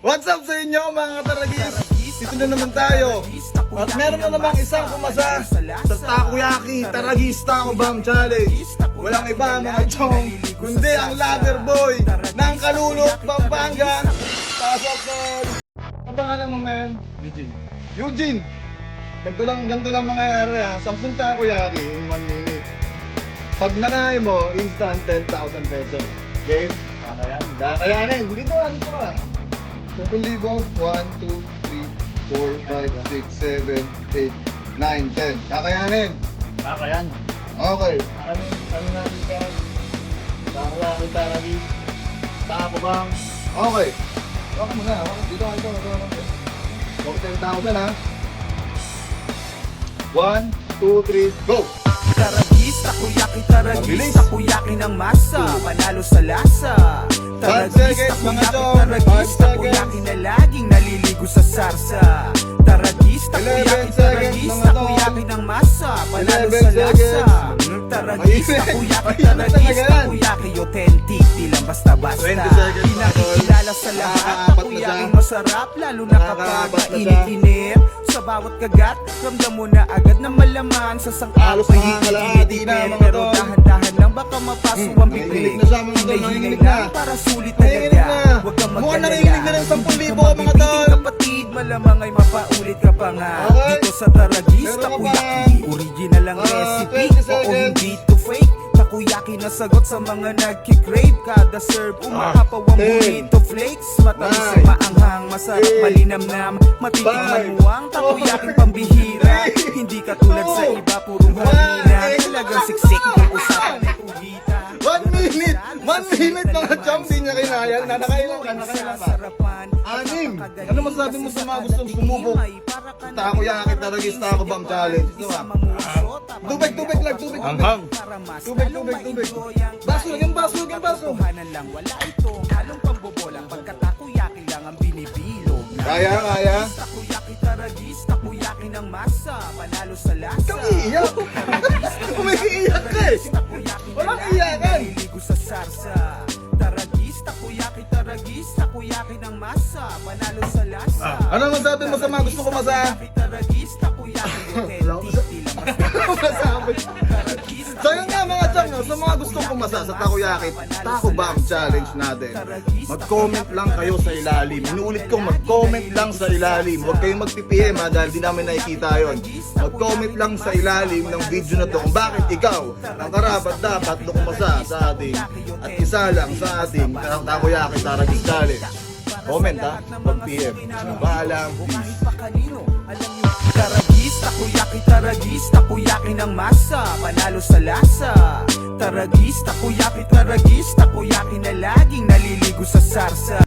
What's up sa inyo mga kataragis? Dito na naman tayo. At meron na namang isang pumasa sa Takoyaki Taragis Taco Bomb Challenge. Walang iba mga chong, kundi ang lover boy ng Kalulok, Pampanga. Pasok son! Ang pangalan mo men? Eugene. Eugene! Ganito lang mangyayari ha. 10 Takoyaki in 1 minute. Pag nanay mo, instant 10,000 pesos. Game? Kakayanin. Dito ka. 7,000, 1, 2, 3, 4, 5, 6, 7, 8, 9, 10. Kakayanin. Kakayan. Okay. Ano natin ka? Takoyaki Taragis Taco Bomb. Okay. Waka mo na. Dito. Huwag 10,000 ha. 1, 2, 3, go! Taragis, takoyaki, taragis, Mabilis. takoyaki ng masa, panalo sa lasa. Taragis, seconds, mga takoyaki, chong. taragis, 5 takoyaki na laging naliligo sa sarsa. Taragis, 11 takoyaki, seconds, taragis, mga chong. takoyaki ng masa, panalo 11 sa lasa. seconds. Taragis, Ayun. takoyaki, Ayun na taragis, talaga yan. takoyaki, authentic, di lang basta-basta. 20 seconds, mga chong. Pinakikilala sa lahat, Nakakaapat na takoyaki siya. masarap, lalo na kapag Nakakaapat na siya. mainit-init. Sa bawat kagat, ramdam mo na agad na malaman sa Halos sangkapay nakakalahati na, mga pero tol. dahan-dahan lang baka mapaso ang bibig. Nanginginig na siya, mga tol, nanginginig na. Para sulit Nanginginig talaga. na. Huwag kang Mukhang mag-alala. nanginginig na ng 10,000, Hindi ka mga mabibiting tol. kapatid, malamang ay mapaulit ka pa nga. Okay. Dito sa Taragis, Meron ka takoyaki, pa. original ang recipe. 20 Oo, seconds. hindi to fake. Takoyaki na sagot sa mga nagkikrave. Kada serve, umahapaw ang 10, burrito flakes. Matamis sa 9, maanghang, masarap 8, malinamnam. Matitikman 5, mo ang takoyaking pambihira. Hindi katulad sa iba, purong harina. Talagang siksik kung usapan ng uhita. 1 minute! 1 minute mga chong, di niya kinaya. Nakakailan ka. 6. Ano masabi mo sa mga gustong sumubok? Takoyaki Taragis Taco Bomb Challenge. Ito ba? Tubig lang. Hanghang. Tubig. Baso, yung baso. Katotohanan lang, wala itong halong pambobola. Pagkatakoyaki lang ang binibilog. Kaya. Takoyaki Taragis, takoyaki ng masa, panalo sa lasa. Ikaw iiyak. Umiiyak ka eh. Walang iyakan. Naliligo sa sarsa. Taragis, takoyaki, takoyaki ng masa, panalo sa lasa. Ano masabi mo sa mga gusto ko masa? Taragis, takoyaki, authentic, di lang Masabi. So yun nga mga chong, no? Sa mga gustong kumasa sa Takoyaki Taco Bomb Challenge natin, mag-comment lang kayo sa ilalim. Inuulit ko, mag-comment lang sa ilalim. Huwag kayong mag-PPM ha, dahil di namin nakikita yun. Mag-comment lang sa ilalim ng video na to kung bakit ikaw ang karapat dapat na kumasa sa ating at isa lang sa ating Takoyaki Taragis Challenge. Comment ha, mag-PM. Paalam, peace. Taragis, takoyaki ng masa, panalo sa lasa. Taragis, takoyaki na laging naliligo sa sarsa.